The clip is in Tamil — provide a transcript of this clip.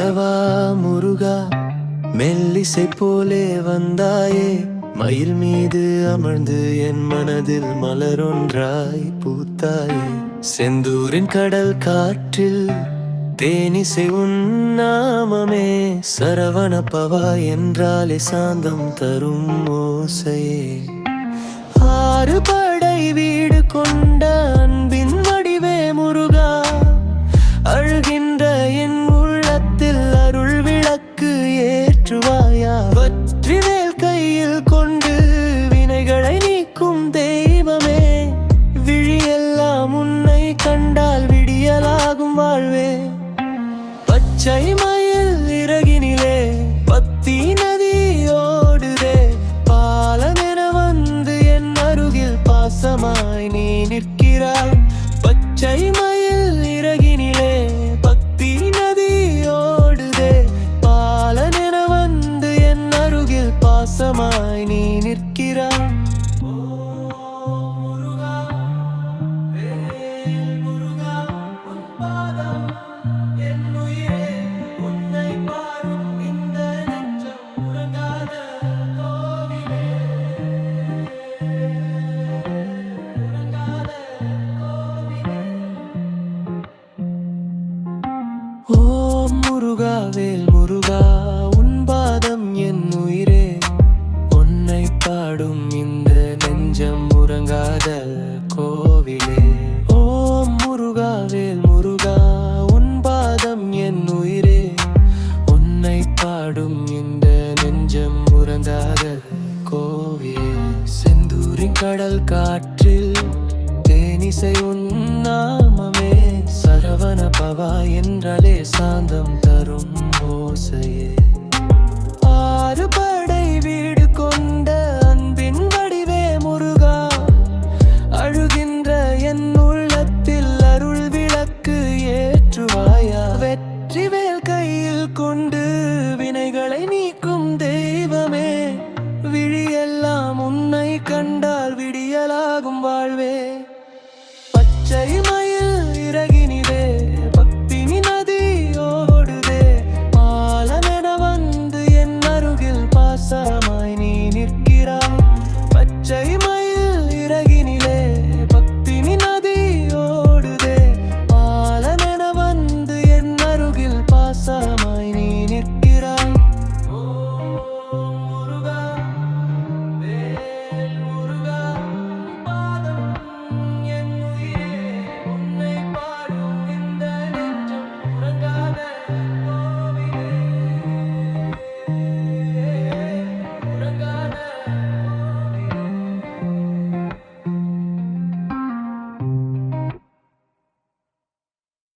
வரவா முருகா, மெல்லிசை போலே வந்தாயே, மயில் மீது அமர்ந்து என் மனதில் மலரொன்றாய் பூத்தாயே. செந்தூரின் கடல் காற்றில் தேனிசை உன்னாமமே, சரவண பவா என்றாலே சாந்தம் தரும் ஓசையே. ஆறு படை வீடு கொண்ட அன்பின் வடிவே முருகா, அழுகின்ற என் உள்ளத்தில் அருள் விளக்கு ஏற்றுவாயா. வெற்றிவேல் கையில் கொண்டு வினைகளை நீக்கும் தெய்வமே, விழியெல்லாம் உன்னை கண்டால் விடியலாகும் வாழ்வே. பச்சை மயில் இறகினிலே பத்தி நதி ஓடுதே, பாலமென வந்து என் அருகில் பாசமாய் நீ நிற்கிறாய். பச்சை மயில் இறகினிலே பத்தி நதி ஓடுதே, பாலமென வந்து என் அருகில் பாசமாய் நீ நிற்கிறாய். ஓம் முருகா வேல் முருகா, உன் பாதம் என் உயிரே, உன்னை பாடும் இந்த நெஞ்சம் உறங்காத கோவிலே. ஓம் முருகா வேல் முருகா, உன் பாதம் என் உயிரே, உன்னை பாடும் இந்த நெஞ்சம் உறங்காத கோவிலே. செந்தூரின் கடல் காற்றில் தேனிசை உன்னாமமே, சரவண பவா என்றாலே சாந்தம் தரும் ஓசையே.